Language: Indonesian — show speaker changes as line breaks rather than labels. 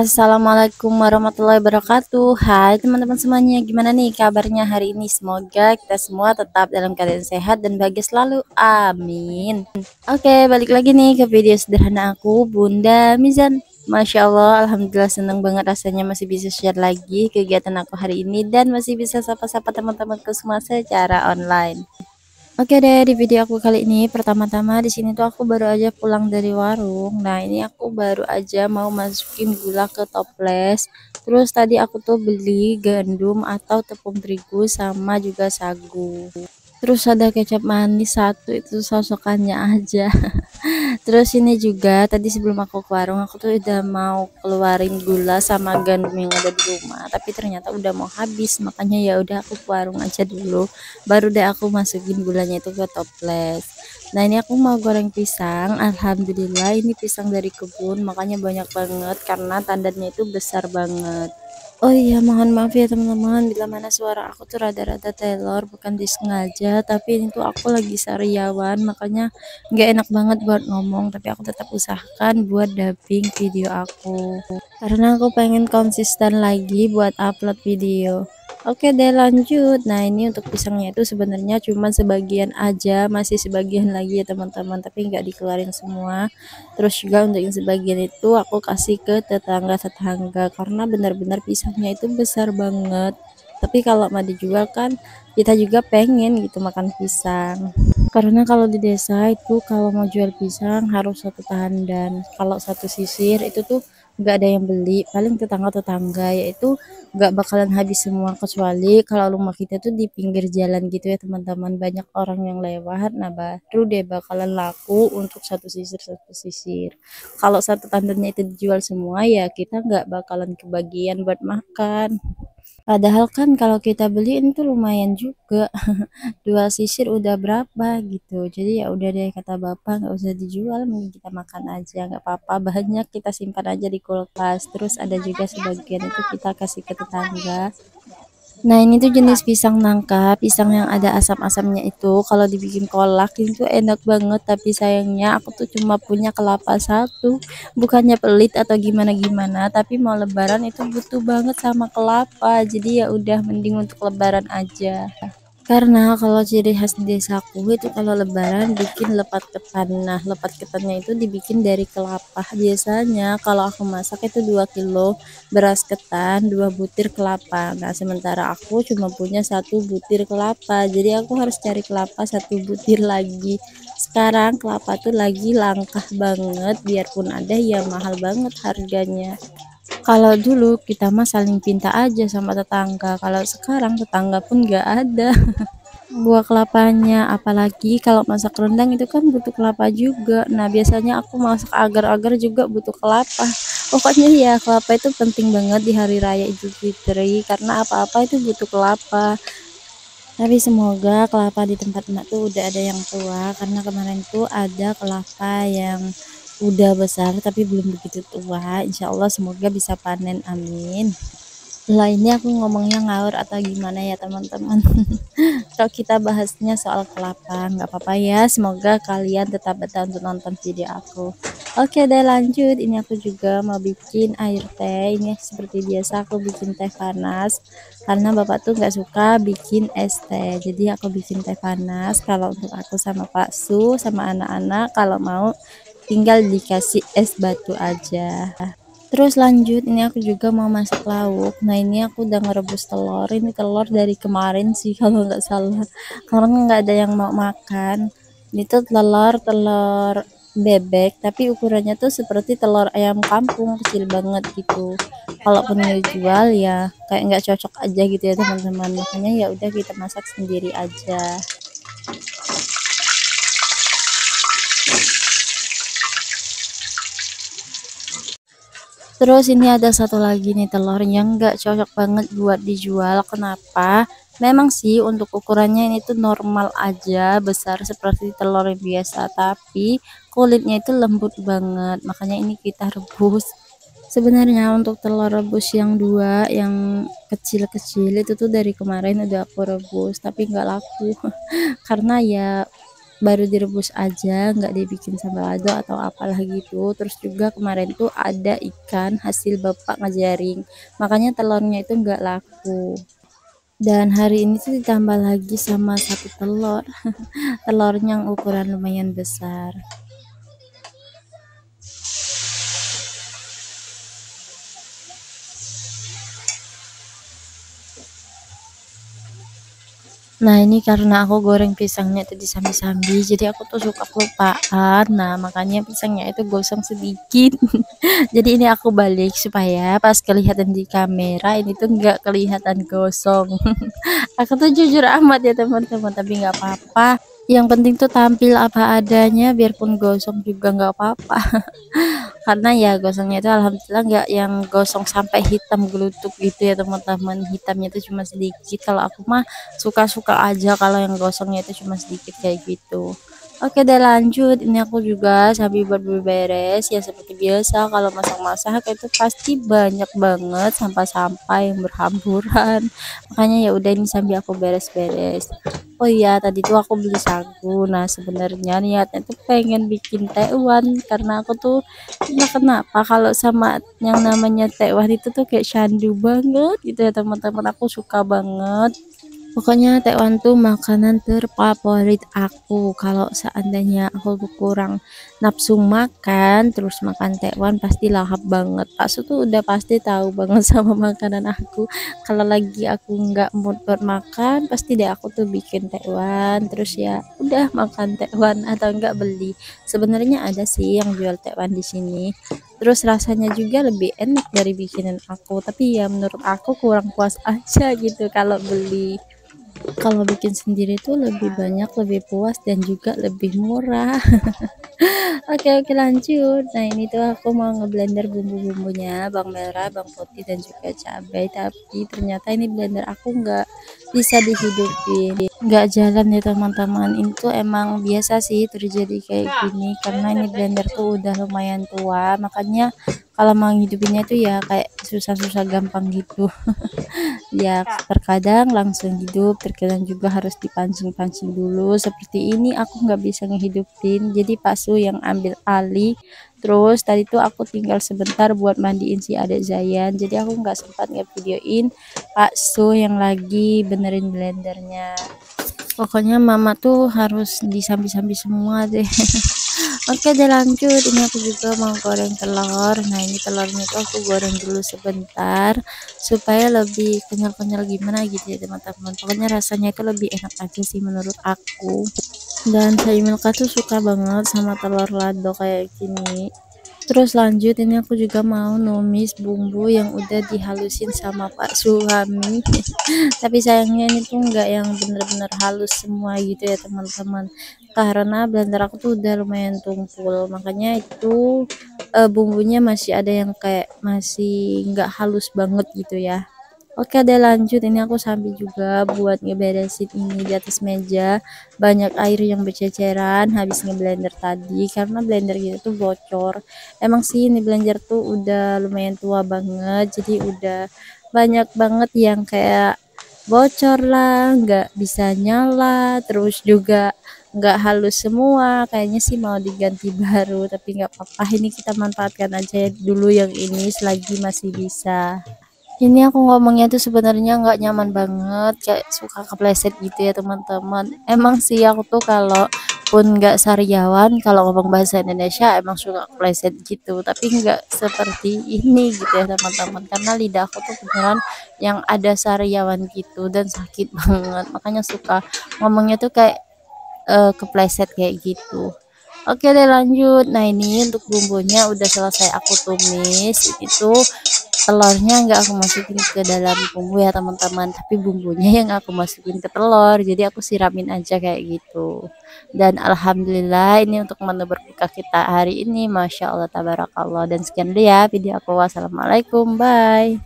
Assalamualaikum warahmatullahi wabarakatuh. Hai teman-teman semuanya, gimana nih kabarnya hari ini? Semoga kita semua tetap dalam keadaan sehat dan bahagia selalu. Amin. Oke, balik lagi nih ke video sederhana aku, Bunda Mizan. Masya Allah, Alhamdulillah seneng banget rasanya masih bisa share lagi kegiatan aku hari ini dan masih bisa sapa-sapa teman-temanku semua secara online. Oke deh, di video aku kali ini pertama-tama di sini tuh aku baru aja pulang dari warung. Nah, ini aku baru aja mau masukin gula ke toples. Terus tadi aku tuh beli gandum atau tepung terigu sama juga sagu. Terus ada kecap manis satu, itu sosokannya aja. Terus ini juga tadi sebelum aku ke warung aku tuh udah mau keluarin gula sama gandum yang ada di rumah, tapi ternyata udah mau habis, makanya ya udah aku ke warung aja dulu, baru deh aku masukin gulanya itu ke toples. Nah, ini aku mau goreng pisang. Alhamdulillah ini pisang dari kebun, makanya banyak banget karena tandannya itu besar banget. Oh iya, mohon maaf ya teman-teman bila mana suara aku tuh rada-rada telor, bukan disengaja, tapi ini tuh aku lagi sariawan, makanya nggak enak banget buat ngomong, tapi aku tetap usahakan buat dubbing video aku. Karena aku pengen konsisten lagi buat upload video. Oke deh, lanjut. Nah, ini untuk pisangnya itu sebenarnya cuma sebagian aja, masih sebagian lagi ya teman-teman, tapi nggak dikeluarin semua. Terus juga untuk yang sebagian itu aku kasih ke tetangga-tetangga karena benar-benar pisangnya itu besar banget. Tapi kalau mau dijual kan kita juga pengen gitu makan pisang. Karena kalau di desa itu kalau mau jual pisang harus satu tandan. Kalau satu sisir itu tuh nggak ada yang beli, paling tetangga-tetangga, yaitu nggak bakalan habis semua kecuali kalau rumah kita tuh di pinggir jalan gitu ya teman-teman, banyak orang yang lewat, nah baru deh bakalan laku untuk satu sisir. Kalau satu tandannya itu dijual semua ya kita nggak bakalan kebagian buat makan. Padahal kan kalau kita beliin tuh lumayan juga. Dua sisir udah berapa gitu. Jadi ya udah deh kata bapak nggak usah dijual, mending kita makan aja, nggak apa-apa, banyak kita simpan aja di kulkas. Terus ada juga sebagian itu kita kasih ke tetangga. Nah, ini tuh jenis pisang nangka, pisang yang ada asam-asamnya itu. Kalau dibikin kolak itu enak banget, tapi sayangnya aku tuh cuma punya kelapa satu. Bukannya pelit atau gimana-gimana, tapi mau lebaran itu butuh banget sama kelapa. Jadi ya udah mending untuk lebaran aja. Karena kalau ciri khas di desaku itu kalau lebaran bikin lepat ketan. Nah, lepat ketannya itu dibikin dari kelapa. Biasanya kalau aku masak itu 2 kilo beras ketan, 2 butir kelapa. Nah, sementara aku cuma punya 1 butir kelapa. Jadi aku harus cari kelapa 1 butir lagi. Sekarang kelapa tuh lagi langka banget, biarpun ada ya mahal banget harganya. Kalau dulu kita mah saling pinta aja sama tetangga, kalau sekarang tetangga pun nggak ada buah kelapanya. Apalagi kalau masak rendang itu kan butuh kelapa juga. Nah, biasanya aku masak agar-agar juga butuh kelapa. Pokoknya ya kelapa itu penting banget di hari raya Idul Fitri karena apa-apa itu butuh kelapa. Tapi semoga kelapa di tempat emak tuh udah ada yang tua, karena kemarin tuh ada kelapa yang udah besar tapi belum begitu tua. Insya Allah semoga bisa panen, amin. Lah, ini aku ngomongnya ngawur atau gimana ya teman-teman? Kalau kita bahasnya soal kelapa, nggak apa-apa ya. Semoga kalian tetap betah untuk nonton video aku. Oke deh, lanjut. Ini aku juga mau bikin air teh. Ini seperti biasa aku bikin teh panas karena bapak tuh nggak suka bikin es teh. Jadi aku bikin teh panas. Kalau untuk aku sama Pak Su sama anak-anak, kalau mau tinggal dikasih es batu aja. Terus lanjut, ini aku juga mau masak lauk. Nah, ini aku udah ngerebus telur. Ini telur dari kemarin sih kalau nggak salah, karena nggak ada yang mau makan. Ini tuh telur telur bebek, tapi ukurannya tuh seperti telur ayam kampung, kecil banget gitu. Kalaupun dijual ya kayak nggak cocok aja gitu ya teman-teman, makanya ya udah kita masak sendiri aja. Terus ini ada satu lagi nih telur yang nggak cocok banget buat dijual. Kenapa? Memang sih untuk ukurannya ini tuh normal aja, besar seperti telur yang biasa, tapi kulitnya itu lembut banget. Makanya ini kita rebus. Sebenarnya untuk telur rebus yang dua, yang kecil-kecil itu tuh dari kemarin udah aku rebus, tapi nggak laku karena ya baru direbus aja, nggak dibikin sambal balado atau apalah gitu. Terus juga kemarin tuh ada ikan hasil bapak ngajaring, makanya telurnya itu nggak laku. Dan hari ini tuh ditambah lagi sama satu telur, telurnya yang ukuran lumayan besar. Nah, ini karena aku goreng pisangnya itu disambi-sambi, jadi aku tuh suka kelupaan. Nah, makanya pisangnya itu gosong sedikit. Jadi ini aku balik supaya pas kelihatan di kamera ini tuh nggak kelihatan gosong. Aku tuh jujur amat ya teman-teman, tapi nggak apa-apa. Yang penting tuh tampil apa adanya, biarpun gosong juga nggak apa-apa. Karena ya gosongnya itu alhamdulillah nggak yang gosong sampai hitam gelutuk gitu ya teman-teman, hitamnya itu cuma sedikit. Kalau aku mah suka-suka aja kalau yang gosongnya itu cuma sedikit kayak gitu. Oke deh lanjut, ini aku juga sambil buat beberes ya seperti biasa kalau masak-masak itu pasti banyak banget sampah-sampah yang berhamburan. Makanya ya udah ini sambil aku beres-beres. Oh iya, tadi tuh aku beli sagu. Nah, sebenarnya niatnya tuh pengen bikin tekwan karena aku tuh entah kenapa kalau sama yang namanya tekwan itu tuh kayak syandu banget gitu ya teman-teman. Aku suka banget. Pokoknya tekwan tuh makanan terfavorit aku. Kalau seandainya aku tuh kurang nafsu makan, terus makan tekwan pasti lahap banget. Pak Su tuh udah pasti tahu banget sama makanan aku. Kalau lagi aku nggak mood buat makan, pasti deh aku tuh bikin tekwan. Terus ya udah makan tekwan atau enggak beli. Sebenarnya ada sih yang jual tekwan di sini. Terus rasanya juga lebih enak dari bikinan aku. Tapi ya menurut aku kurang puas aja gitu kalau beli. Kalau bikin sendiri tuh lebih banyak, lebih puas dan juga lebih murah. Oke oke lanjut. Nah ini tuh aku mau ngeblender bumbu-bumbunya, bawang merah, bawang putih dan juga cabai. Tapi ternyata ini blender aku nggak bisa dihidupin, nggak jalan ya teman-teman. Ini tuh emang biasa sih terjadi kayak gini karena ini blender tuh udah lumayan tua. Makanya kalau mau ngidupinnya tuh ya kayak susah-susah gampang gitu. Ya, terkadang langsung hidup, terkadang juga harus dipancing-pancing dulu. Seperti ini aku nggak bisa ngehidupin, jadi Pak Su yang ambil alih. Terus tadi tuh aku tinggal sebentar buat mandiin si adik Zayan, jadi aku nggak sempat ngevideoin Pak Su yang lagi benerin blendernya. Pokoknya mama tuh harus disambi-sambi semua deh. Oke deh lanjut, ini aku juga mau goreng telur. Nah ini telurnya tuh aku goreng dulu sebentar supaya lebih kenyal-kenyal gimana gitu ya teman-teman. Pokoknya rasanya itu lebih enak aja sih menurut aku. Dan saya Milka tuh suka banget sama telur lado kayak gini. Terus lanjut, ini aku juga mau numis bumbu yang udah dihalusin sama Pak Suami. Tapi sayangnya ini tuh enggak yang bener-bener halus semua gitu ya teman-teman, karena blender aku tuh udah lumayan tumpul, makanya itu bumbunya masih ada yang kayak masih enggak halus banget gitu ya. Oke deh lanjut, ini aku sambil juga buat ngeberesin ini di atas meja, banyak air yang berceceran habis ngeblender tadi karena blender gitu tuh bocor. Emang sih ini blender tuh udah lumayan tua banget, jadi udah banyak banget yang kayak bocor lah, nggak bisa nyala, terus juga nggak halus semua. Kayaknya sih mau diganti baru, tapi nggak apa-apa, ini kita manfaatkan aja dulu yang ini selagi masih bisa. Ini aku ngomongnya tuh sebenarnya nggak nyaman banget, kayak suka kepleset gitu ya teman-teman. Emang sih aku tuh kalau pun nggak sariawan, kalau ngomong bahasa Indonesia emang suka kepleset gitu, tapi nggak seperti ini gitu ya teman-teman. Karena lidah aku tuh beneran yang ada sariawan gitu dan sakit banget, makanya suka ngomongnya tuh kayak kepleset kayak gitu. Oke deh lanjut. Nah ini untuk bumbunya udah selesai aku tumis. Itu telurnya nggak aku masukin ke dalam bumbu ya teman-teman, tapi bumbunya yang aku masukin ke telur, jadi aku siramin aja kayak gitu. Dan alhamdulillah ini untuk menu berbuka kita hari ini, masya Allah tabarakallah. Dan sekian dulu ya video aku, wassalamualaikum, bye.